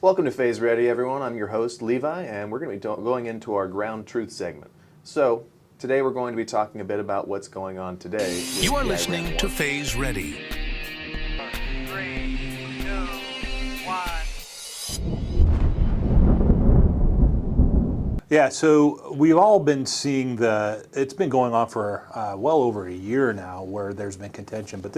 Welcome to Phase Ready, everyone. I'm your host, Levi, and we're going to be going into our Ground Truth segment. So, today we're going to be talking a bit about what's going on today. You are listening to Phase Ready. 3, 2, 1. Yeah, so we've all been seeing it's been going on for well over a year now where there's been contention, but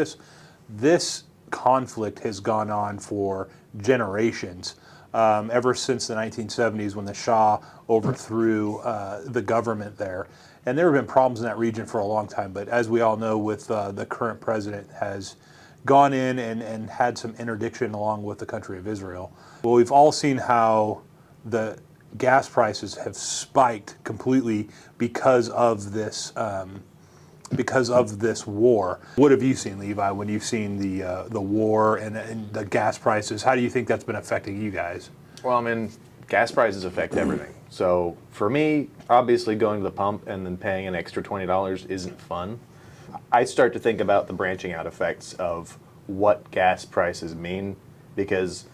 this conflict has gone on for generations, ever since the 1970s when the Shah overthrew the government there. And there have been problems in that region for a long time, but as we all know, with the current president has gone in and had some interdiction along with the country of Israel. Well, we've all seen how the gas prices have spiked completely because of this war. What have you seen, Levi, when you've seen the war and the gas prices? How do you think that's been affecting you guys? Well, I mean, gas prices affect everything. So for me, obviously going to the pump and then paying an extra $20 isn't fun. I start to think about the branching out effects of what gas prices mean, because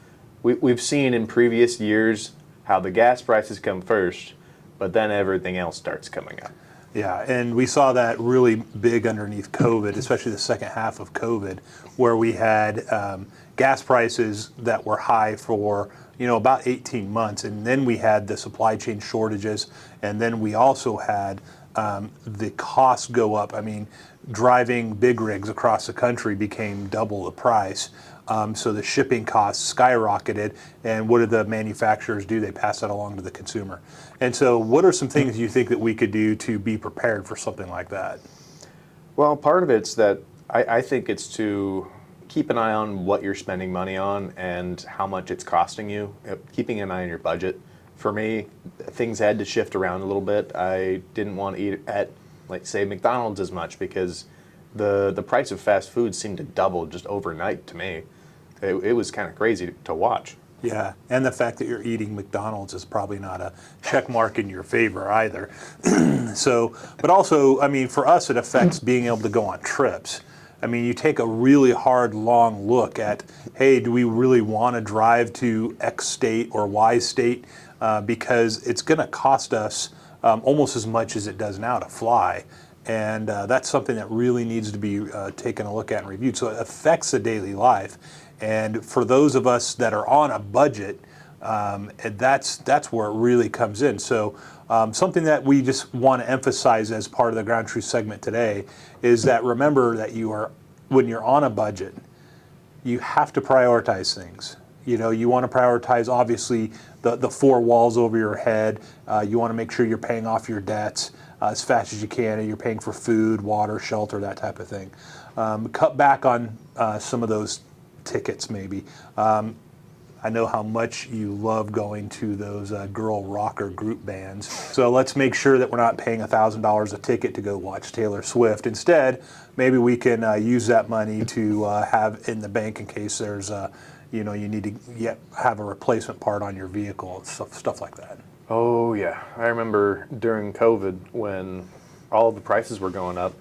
we've seen in previous years how the gas prices come first, but then everything else starts coming up. Yeah, and we saw that really big underneath COVID, especially the second half of COVID, where we had gas prices that were high for about 18 months, and then we had the supply chain shortages, and then we also had the costs go up. I mean, driving big rigs across the country became double the price. So the shipping costs skyrocketed, and what did the manufacturers do? They pass that along to the consumer. And so what are some things you think that we could do to be prepared for something like that? Well, part of it's that I think it's to keep an eye on what you're spending money on and how much it's costing you, keeping an eye on your budget. For me, things had to shift around a little bit. I didn't want to eat at, like, say, McDonald's as much because the price of fast food seemed to double just overnight to me. It was kind of crazy to watch. Yeah, and the fact that you're eating McDonald's is probably not a check mark in your favor either. So, but also, I mean, for us, it affects being able to go on trips. I mean, you take a really hard, long look at, hey, do we really want to drive to X state or Y state? Because it's going to cost us almost as much as it does now to fly. And that's something that really needs to be taken a look at and reviewed. So it affects the daily life. And for those of us that are on a budget, that's where it really comes in. So something that we just want to emphasize as part of the Ground Truth segment today is that remember that when you're on a budget, you have to prioritize things. You want to prioritize, obviously, the four walls over your head. You want to make sure you're paying off your debts as fast as you can, and you're paying for food, water, shelter, that type of thing. Cut back on some of those tickets, maybe. I know how much you love going to those girl rocker group bands. So let's make sure that we're not paying $1,000 a ticket to go watch Taylor Swift. Instead, maybe we can use that money to have in the bank in case there's you need to have a replacement part on your vehicle, stuff like that. Oh yeah, I remember during COVID when all of the prices were going up.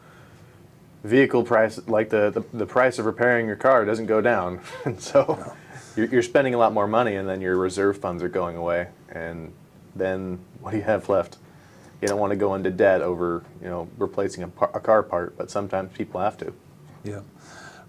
Vehicle price, like the price of repairing your car, doesn't go down, and so you're spending a lot more money, and then your reserve funds are going away, and then what do you have left? You don't want to go into debt over replacing a car part, but sometimes people have to. Yeah,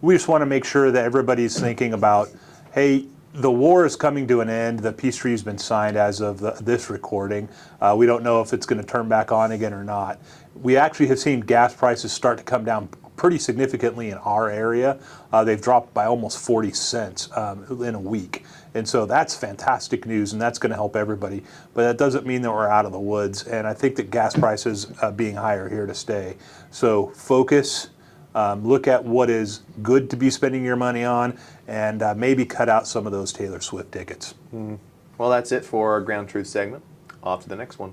we just want to make sure that everybody's thinking about, hey, the war is coming to an end. The peace treaty has been signed as of this recording. We don't know if it's going to turn back on again or not. We actually have seen gas prices start to come down pretty significantly in our area. They've dropped by almost 40 cents in a week. And so that's fantastic news, and that's going to help everybody. But that doesn't mean that we're out of the woods. And I think that gas prices being higher are here to stay. So focus. Look at what is good to be spending your money on, and maybe cut out some of those Taylor Swift tickets. Well, that's it for our Ground Truth segment. Off to the next one.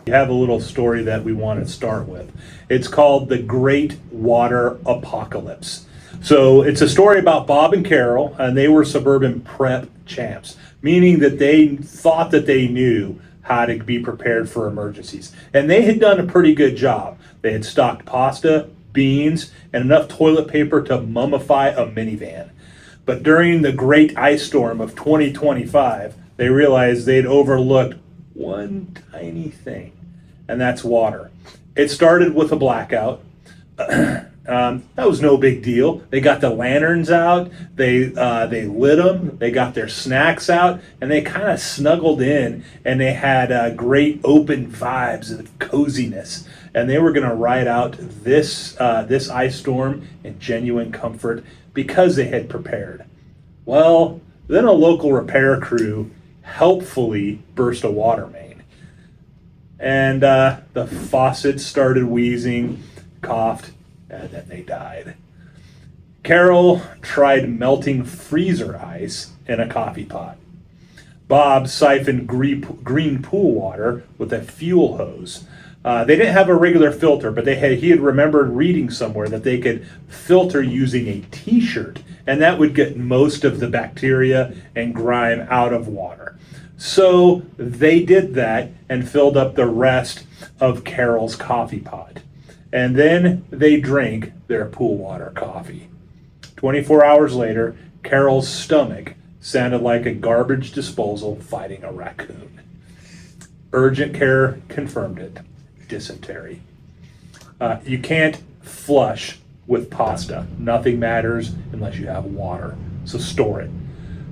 We have a little story that we want to start with. It's called The Great Water Apocalypse. So it's a story about Bob and Carol, and they were suburban prep champs, meaning that they thought that they knew how to be prepared for emergencies. And they had done a pretty good job. They had stocked pasta, beans, and enough toilet paper to mummify a minivan. But during the great ice storm of 2025, they realized they'd overlooked one tiny thing, and that's water. It started with a blackout. That was no big deal. They got the lanterns out, they lit them, they got their snacks out, and they kind of snuggled in, and they had great open vibes of coziness. And they were going to ride out this ice storm in genuine comfort because they had prepared. Well, then a local repair crew helpfully burst a water main, and the faucet started wheezing, coughed, and then they died. Carol tried melting freezer ice in a coffee pot. Bob siphoned green pool water with a fuel hose. They didn't have a regular filter, but he had remembered reading somewhere that they could filter using a t-shirt, and that would get most of the bacteria and grime out of water. So they did that and filled up the rest of Carol's coffee pot. And then they drank their pool water coffee. 24 hours later, Carol's stomach sounded like a garbage disposal fighting a raccoon. Urgent care confirmed it. Dysentery. You can't flush with pasta. Nothing matters unless you have water. So store it.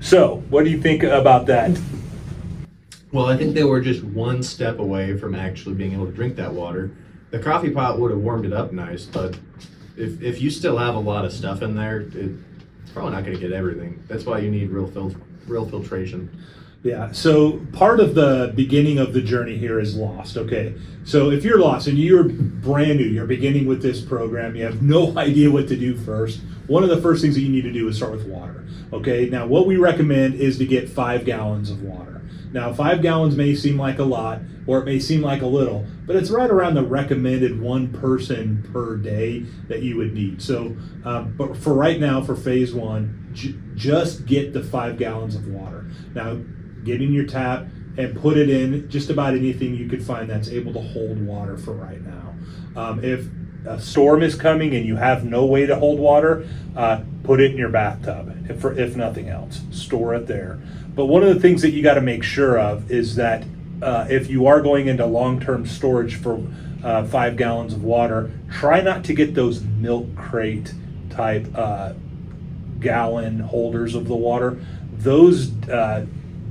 So, what do you think about that? Well, I think they were just one step away from actually being able to drink that water. The coffee pot would have warmed it up nice, but if you still have a lot of stuff in there, it's probably not going to get everything. That's why you need real filtration. Yeah, so part of the beginning of the journey here is lost. Okay, so if you're lost and you're brand new, you're beginning with this program, you have no idea what to do first, one of the first things that you need to do is start with water. Okay, now what we recommend is to get 5 gallons of water. Now, 5 gallons may seem like a lot, or it may seem like a little, but it's right around the recommended 1 person per day that you would need. So, but for right now, for phase 1, just get the 5 gallons of water. Now, get in your tap and put it in just about anything you could find that's able to hold water for right now. If a storm is coming and you have no way to hold water, put it in your bathtub, if nothing else. Store it there. But one of the things that you got to make sure of is that if you are going into long-term storage for 5 gallons of water, try not to get those milk crate type gallon holders of the water. Those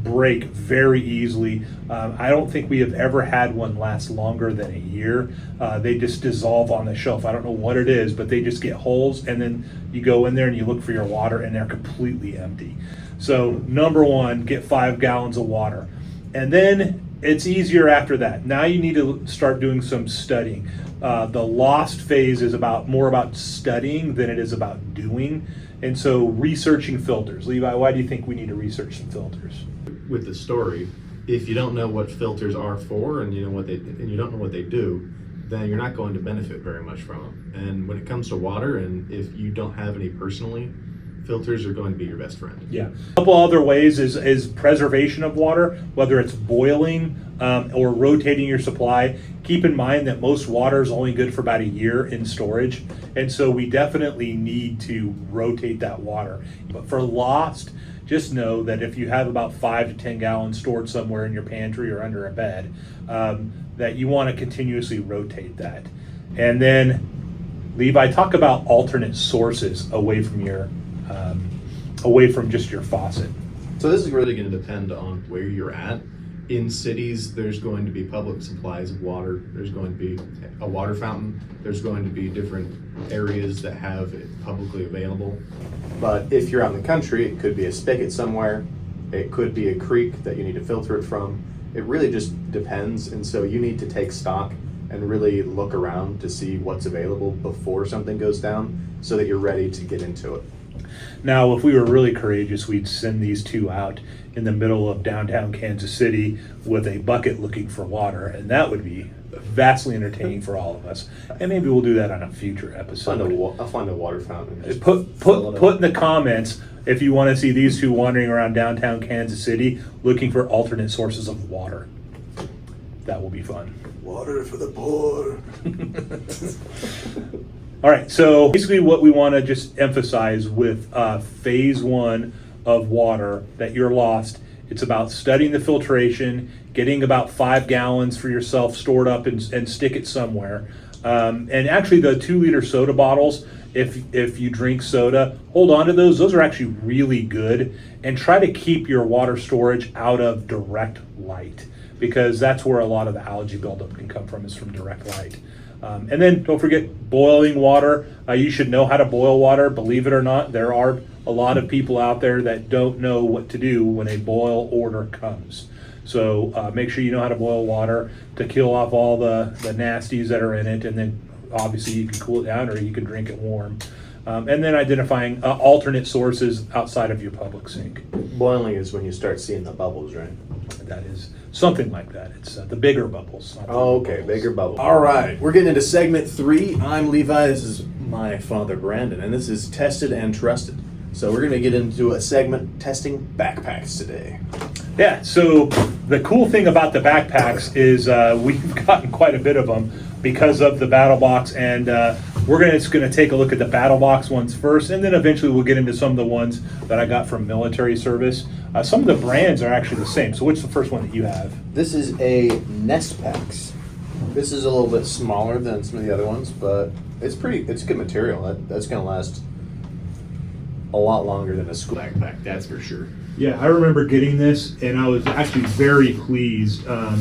break very easily. I don't think we have ever had one last longer than a year. They just dissolve on the shelf. I don't know what it is, but they just get holes, and then you go in there and you look for your water and they're completely empty. So number 1, get 5 gallons of water. And then it's easier after that. Now you need to start doing some studying. The lost phase is more about studying than it is about doing. And so researching filters. Levi, why do you think we need to research some filters? With the story, if you don't know what filters are for and you don't know what they do, then you're not going to benefit very much from them. And when it comes to water, and if you don't have any personally, filters are going to be your best friend. Yeah. A couple other ways is preservation of water, whether it's boiling or rotating your supply. Keep in mind that most water is only good for about a year in storage, and so we definitely need to rotate that water. But for lost, just know that if you have about 5 to 10 gallons stored somewhere in your pantry or under a bed, that you want to continuously rotate that. And then, Levi, talk about alternate sources away from just your faucet. So this is really going to depend on where you're at. In cities, there's going to be public supplies of water. There's going to be a water fountain. There's going to be different areas that have it publicly available. But if you're out in the country, it could be a spigot somewhere. It could be a creek that you need to filter it from. It really just depends. And so you need to take stock and really look around to see what's available before something goes down so that you're ready to get into it. Now, if we were really courageous, we'd send these two out in the middle of downtown Kansas City with a bucket looking for water, and that would be vastly entertaining for all of us. And maybe we'll do that on a future episode. I'll find a water fountain. And just Put in the comments if you want to see these two wandering around downtown Kansas City looking for alternate sources of water. That will be fun. Water for the poor. All right, so basically what we want to just emphasize with phase one of water that you're lost, it's about studying the filtration, getting about 5 gallons for yourself stored up and stick it somewhere. And actually the 2-liter soda bottles, if you drink soda, hold on to those. Those are actually really good. And try to keep your water storage out of direct light, because that's where a lot of the algae buildup can come from, is from direct light. And then don't forget boiling water. You should know how to boil water. Believe it or not, there are a lot of people out there that don't know what to do when a boil order comes. So make sure you know how to boil water to kill off all the nasties that are in it. And then obviously you can cool it down or you can drink it warm. And then identifying alternate sources outside of your public sink. Boiling is when you start seeing the bubbles, right? That is something like that. It's the bigger bubbles. Not the Oh, little okay, bubbles. bigger bubbles. All right, we're getting into segment 3. I'm Levi. This is my father, Brandon, and this is Tested and Trusted. So we're going to get into a segment testing backpacks today. Yeah, so the cool thing about the backpacks is we've gotten quite a bit of them because of the Battle Box, and we're just going to take a look at the Battle Box ones first, and then eventually we'll get into some of the ones that I got from military service. Some of the brands are actually the same. So what's the first one that you have? This is a Nest Packs. This is a little bit smaller than some of the other ones, but it's good material. That's going to last a lot longer than a school backpack, that's for sure. Yeah, I remember getting this, and I was actually very pleased for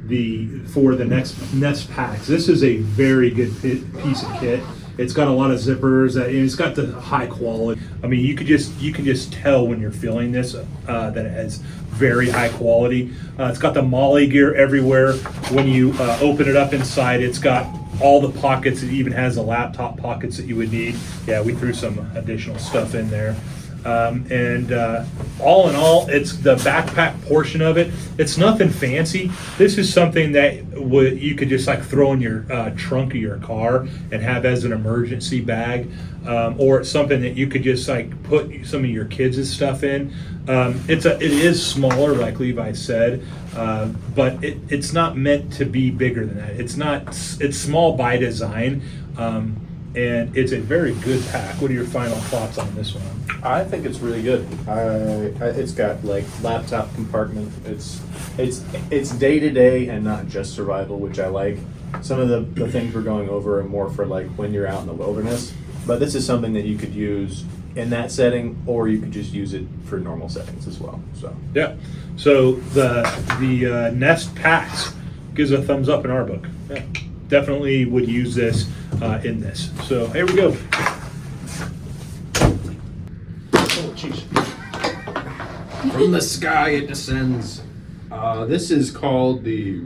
the Nest Packs. This is a very good piece of kit. It's got a lot of zippers, and it's got the high quality. I mean, you can just tell when you're feeling this that it has very high quality. It's got the Molly gear everywhere. When you open it up inside, it's got all the pockets. It even has the laptop pockets that you would need. Yeah, we threw some additional stuff in there. All in all, it's the backpack portion of it. It's nothing fancy. This is something that you could just like throw in your trunk of your car and have as an emergency bag, or it's something that you could just like put some of your kids' stuff in. It is smaller, like Levi said, but it's not meant to be bigger than that. It's small by design. And it's a very good pack. What are your final thoughts on this one? I think it's really good. It's got like laptop compartment. It's day to day and not just survival, which I like. Some of the things we're going over are more for like when you're out in the wilderness. But this is something that you could use in that setting, or you could just use it for normal settings as well. So Yeah. So the Nest Packs gives a thumbs up in our book. Yeah. Definitely would use this in this. So here we go. Oh, jeez. from the sky it descends. This is called the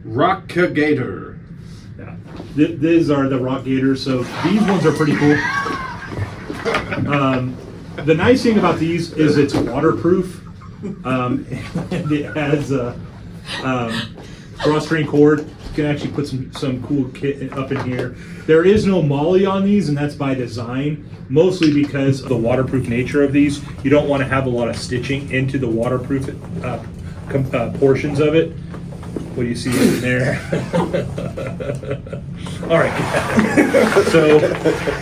Rockagator. Yeah. These are the Rock Gators. So these ones are pretty cool. The nice thing about these is it's waterproof. And it has a drawstring cord. You can actually put some cool kit up in here. There is no molly on these, and that's by design, mostly because of the waterproof nature of these. You don't want to have a lot of stitching into the waterproof portions of it. What do you see in there? All right. So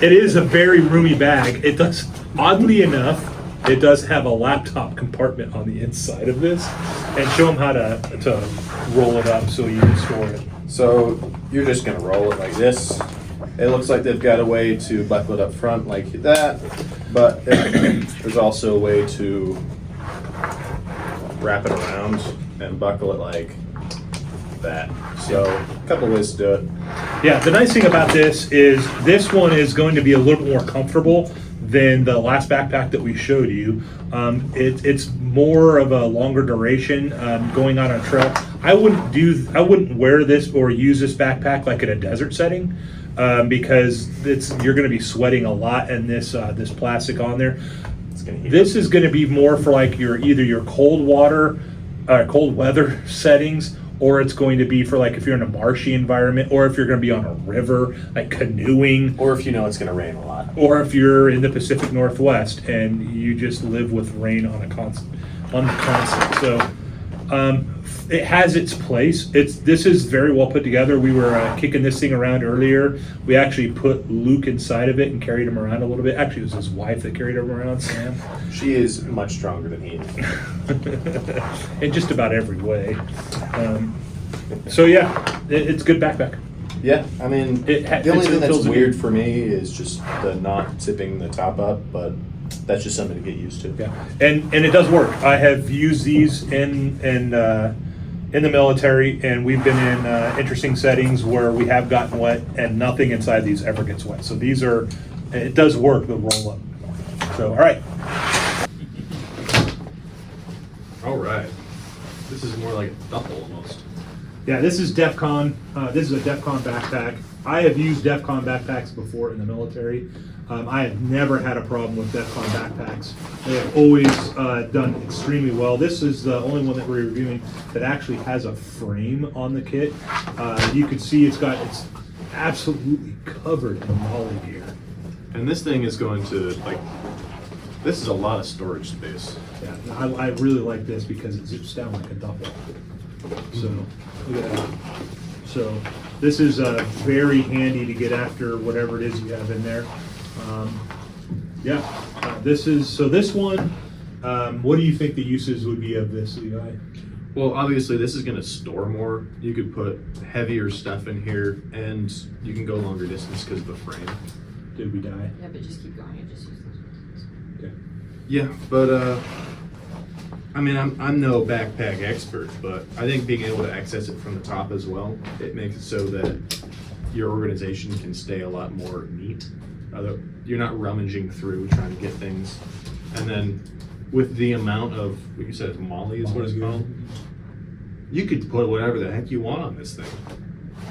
it is a very roomy bag. It does, oddly enough, it does have a laptop compartment on the inside of this, and show them how to roll it up so you can store it. So you're just gonna roll it like this. It looks like they've got a way to buckle it up front like that, but there's also a way to wrap it around and buckle it like that. So a couple ways to do it. Yeah, the nice thing about this is this one is going to be a little bit more comfortable than the last backpack that we showed you. It's more of a longer duration going on a trail. I wouldn't wear this or use this backpack like in a desert setting because you're going to be sweating a lot in this plastic on there. This is going to be more for like either your cold weather settings, or it's going to be for like if you're in a marshy environment, or if you're going to be on a river, like canoeing. Or if you know it's going to rain a lot. Or if you're in the Pacific Northwest and you just live with rain on the constant. So It has its place. This is very well put together. We were kicking this thing around earlier. We actually put Luke inside of it and carried him around a little bit. Actually, it was his wife that carried him around, Sam. She is much stronger than he is. In just about every way. So yeah, it's a good backpack. Yeah, I mean, It the only thing that's fills a weird need. for me is just the not zipping the top up, but that's just something to get used to. Yeah, and it does work. I have used these in the military, and we've been in interesting settings where we have gotten wet, and nothing inside these ever gets wet. So these are, it does work, the roll up. So all right, All right. This is more like a duffel almost. yeah, this is DEF CON. This is a DEF CON backpack. I have used DEF CON backpacks before in the military. I have never had a problem with DEF CON backpacks. They have always done extremely well. This is the only one that we're reviewing that actually has a frame on the kit. You can see it's absolutely covered in Molly gear. And this thing is going to, like, this is a lot of storage space. Yeah, I really like this because it zips down like a duffel. So, look at that. So, this is very handy to get after whatever it is you have in there. This one, what do you think the uses would be of this, Levi? Well, obviously, this is going to store more. You could put heavier stuff in here, and you can go longer distance because of the frame. Did we die? Yeah, but just keep going and just use those. Okay. Yeah, but I mean, I'm no backpack expert, but I think being able to access it from the top as well, it makes it so that your organization can stay a lot more neat. You're not rummaging through trying to get things, and then with the amount of, what you said, Molly is what it's called. You could put whatever the heck you want on this thing.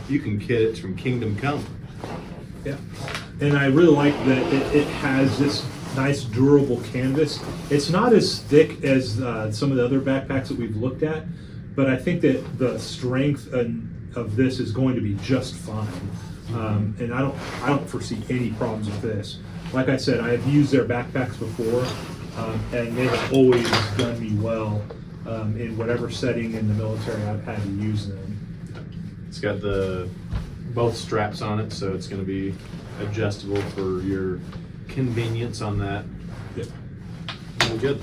You can kit it from Kingdom Come. Yeah, and I really like that it has this nice durable canvas. It's not as thick as some of the other backpacks that we've looked at, but I think that the strength of this is going to be just fine. And I don't foresee any problems with this. Like I said, I have used their backpacks before, and they have always done me well in whatever setting in the military I've had to use them. It's got both straps on it, so it's going to be adjustable for your convenience on that. Yep. Really good.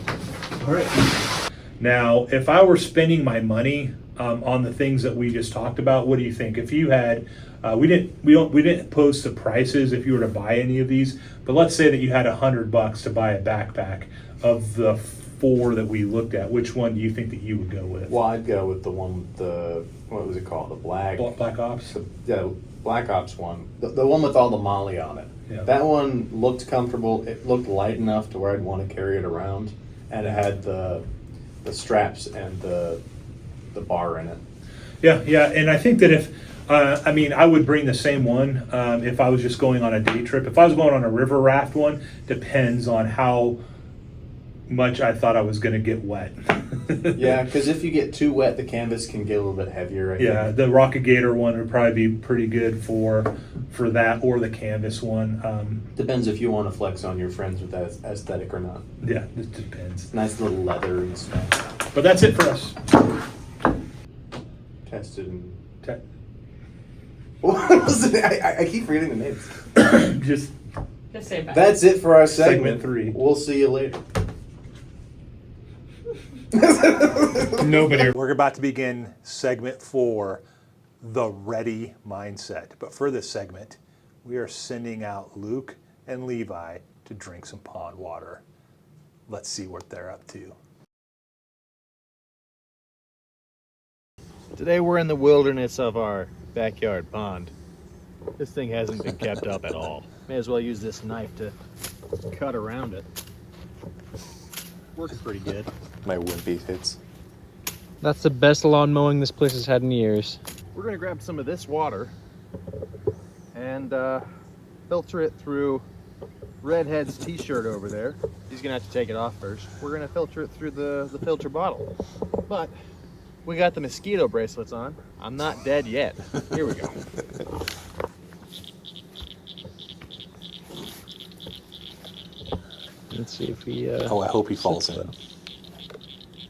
All right. Now, if I were spending my money on the things that we just talked about, what do you think? If you had, we didn't post the prices if you were to buy any of these, but let's say that you had $100 to buy a backpack of the 4 that we looked at. Which one do you think that you would go with? Well, I'd go with the one with what was it called? The Black Ops. Yeah, Black Ops one. The one with all the Molly on it. Yeah. That one looked comfortable. It looked light enough to where I'd want to carry it around, and it had the straps and the bar in it. Yeah, and I think that if, I would bring the same one if I was just going on a day trip. If I was going on a river raft one, depends on how much I thought I was going to get wet. Yeah, because if you get too wet, the canvas can get a little bit heavier. I Yeah, think. the Rocket Gator one would probably be pretty good for that, or the canvas one. Depends if you want to flex on your friends with that aesthetic or not. Yeah, it depends. Nice little leather and stuff. But that's it for us. Tested and. Te- What was it? I keep forgetting the names. Just Just say it back. That's it for our segment. Segment 3. We'll see you later. nobody. We're about to begin segment 4, the ready mindset. But for this segment, we are sending out Luke and Levi to drink some pond water. Let's see what they're up to. Today we're in the wilderness of our backyard pond. This thing hasn't been kept up at all. May as well use this knife to cut around it. Works pretty good. My wimpy hits. That's the best lawn mowing this place has had in years. We're gonna grab some of this water and filter it through Redhead's t-shirt over there. He's gonna have to take it off first. We're gonna filter it through the filter bottle. But we got the mosquito bracelets on. I'm not dead yet. Here we go. Let's see if he. Oh, I hope he falls in.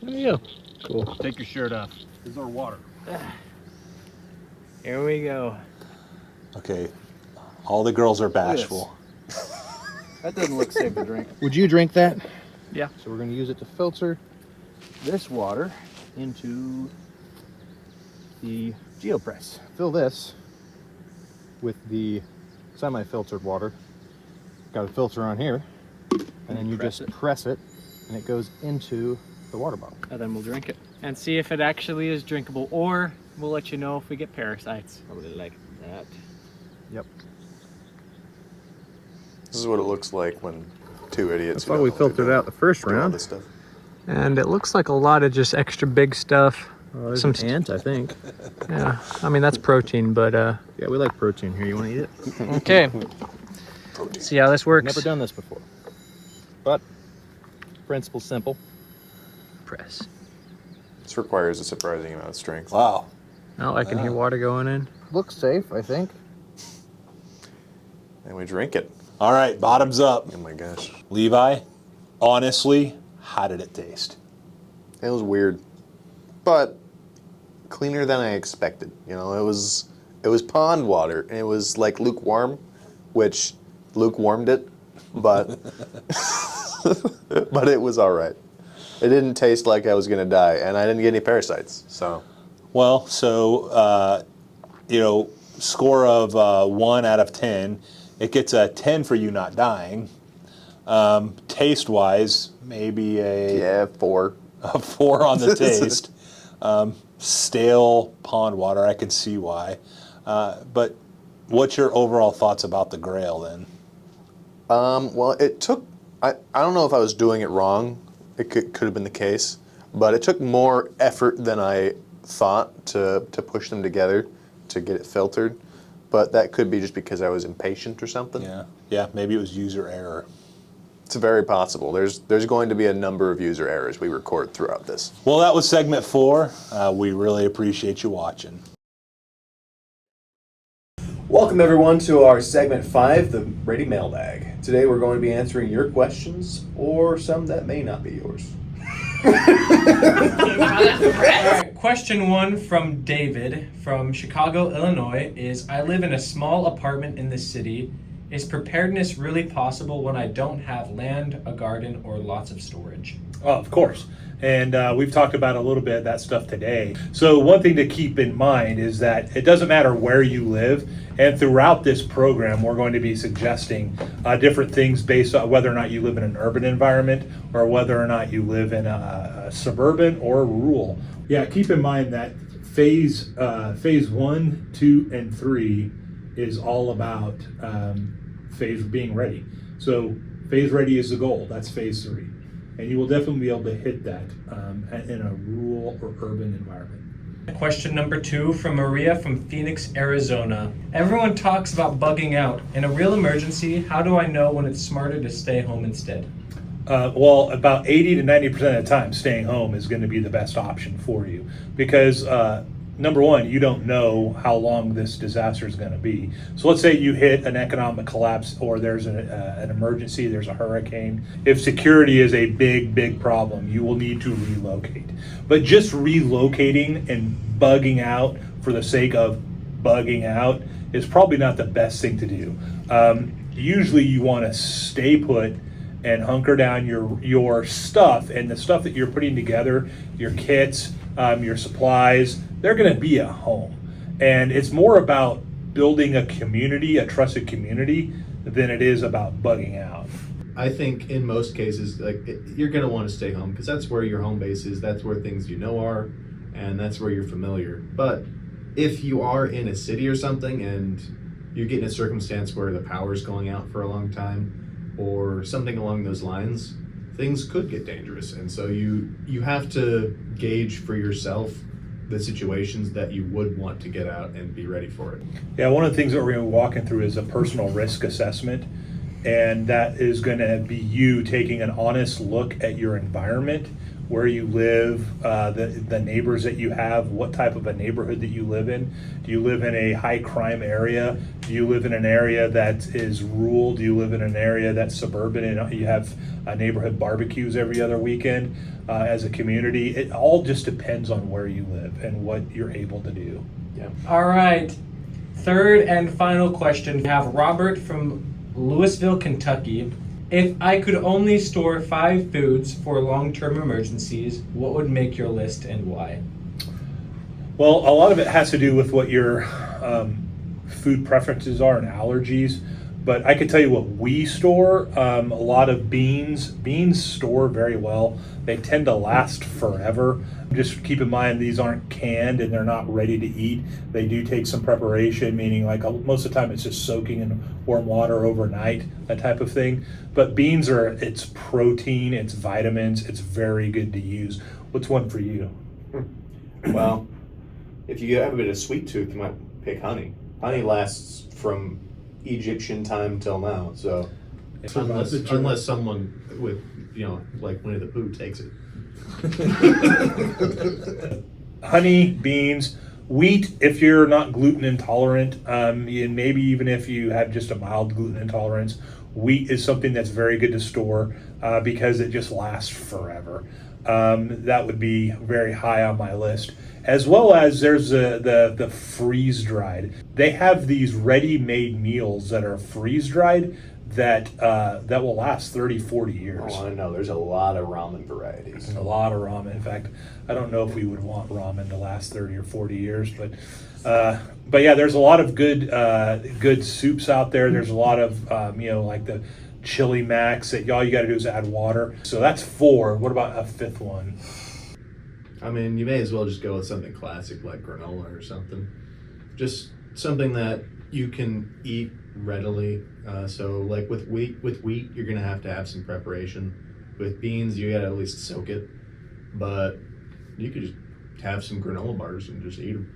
There you go. Cool. Take your shirt off. This is our water. Here we go. Okay, all the girls are at this. bashful. That doesn't look safe to drink. Would you drink that? Yeah. So we're going to use it to filter this water into the GeoPress. Fill this with the semi-filtered water. Got a filter on here, and then you just press it, and it goes into the water bottle. And then we'll drink it and see if it actually is drinkable, or we'll let you know if we get parasites. Probably like that. Yep. This is what it looks like when two idiots. That's why we filtered out the first do all round. this stuff. And it looks like a lot of just extra big stuff. Oh, there's Some an ant, I think. Yeah, I mean that's protein, but Yeah, we like protein here. You want to eat it? okay. See how this works. Never done this before. But principle's simple. Press. This requires a surprising amount of strength. Wow. Oh, I can hear water going in. Looks safe, I think. And we drink it. All right, bottoms up. Oh my gosh. Levi, honestly, how did it taste? It was weird, but cleaner than I expected. You know, it was pond water, and it was like lukewarm, which lukewarmed it, but but it was all right. It didn't taste like I was gonna die, and I didn't get any parasites. So, Well, so, score of 1 out of 10. It gets a 10 for you not dying. Taste-wise, maybe yeah, 4. a 4 on the taste. Stale pond water, I can see why. But what's your overall thoughts about the Grail then? Well, it took. I don't know if I was doing it wrong. It could have been the case, but it took more effort than I thought to push them together to get it filtered. But that could be just because I was impatient or something. Yeah, maybe it was user error. It's very possible. There's going to be a number of user errors we record throughout this. Well, that was segment 4. We really appreciate you watching. Welcome everyone to our segment 5, the Brady Mailbag. Today we're going to be answering your questions, or some that may not be yours. Alright, question 1 from David from Chicago, Illinois is, I live in a small apartment in the city. Is preparedness really possible when I don't have land, a garden, or lots of storage? Oh, of course. And we've talked about a little bit of that stuff today. So one thing to keep in mind is that it doesn't matter where you live. And throughout this program, we're going to be suggesting different things based on whether or not you live in an urban environment or whether or not you live in a suburban or rural. Yeah, keep in mind that phase 1, 2, and 3 is all about phase being ready. So phase ready is the goal. That's phase 3. And you will definitely be able to hit that in a rural or urban environment. Question number 2 from Maria from Phoenix, Arizona. Everyone talks about bugging out. In a real emergency, how do I know when it's smarter to stay home instead? Well, about 80 to 90% of the time, staying home is going to be the best option for you because number one, you don't know how long this disaster is going to be. So let's say you hit an economic collapse or there's an emergency, there's a hurricane. If security is a big problem, you will need to relocate. But just relocating and bugging out for the sake of bugging out is probably not the best thing to do. Usually you want to stay put and hunker down your stuff, and the stuff that you're putting together, your kits, your supplies, they're going to be at home. And it's more about building a community, a trusted community, than it is about bugging out. I think in most cases, you're going to want to stay home because that's where your home base is. That's where things you know are, and that's where you're familiar. But if you are in a city or something and you get in a circumstance where the power's going out for a long time or something along those lines, things could get dangerous. And so you have to gauge for yourself the situations that you would want to get out and be ready for it. Yeah, one of the things that we're going to be walking through is a personal risk assessment. And that is going to be you taking an honest look at your environment where you live, the neighbors that you have, what type of a neighborhood that you live in. Do you live in a high crime area? Do you live in an area that is rural? Do you live in an area that's suburban and you have neighborhood barbecues every other weekend as a community? It all just depends on where you live and what you're able to do. Yeah. All right. Third and final question. We have Robert from Louisville, Kentucky. If I could only store 5 foods for long-term emergencies, what would make your list and why? Well, a lot of it has to do with what your food preferences are and allergies. But I can tell you what we store. A lot of beans. Beans store very well. They tend to last forever. Just keep in mind these aren't canned and they're not ready to eat. They do take some preparation, meaning like most of the time it's just soaking in warm water overnight, that type of thing. But beans it's protein, it's vitamins, it's very good to use. What's one for you? Well, if you have a bit of sweet tooth, you might pick honey. Honey lasts from Egyptian time till now, so Unless someone with, like Winnie the Pooh takes it. Honey, beans, wheat if you're not gluten intolerant, and maybe even if you have just a mild gluten intolerance, wheat is something that's very good to store because it just lasts forever. That would be very high on my list. As well as there's the freeze dried. They have these ready-made meals that are freeze dried that will last 30, 40 years. I know there's a lot of ramen varieties. A lot of ramen. In fact, I don't know if we would want ramen to last 30 or 40 years, but yeah, there's a lot of good soups out there. There's a lot of like the Chili Max that all you got to do is add water. So that's 4. What about a 5th one? I mean, you may as well just go with something classic like granola or something. Just something that you can eat readily. So like with wheat, you're gonna have to have some preparation. With beans, you gotta at least soak it. But you could just have some granola bars and just eat them.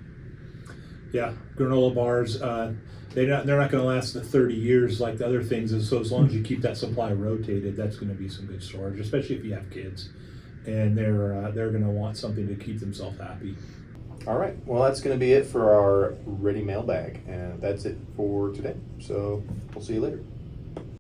Yeah, granola bars. They're not going to last the 30 years like the other things. So as long as you keep that supply rotated, that's going to be some good storage, especially if you have kids, and they're going to want something to keep themselves happy. All right. Well, that's going to be it for our ready mailbag, and that's it for today. So we'll see you later.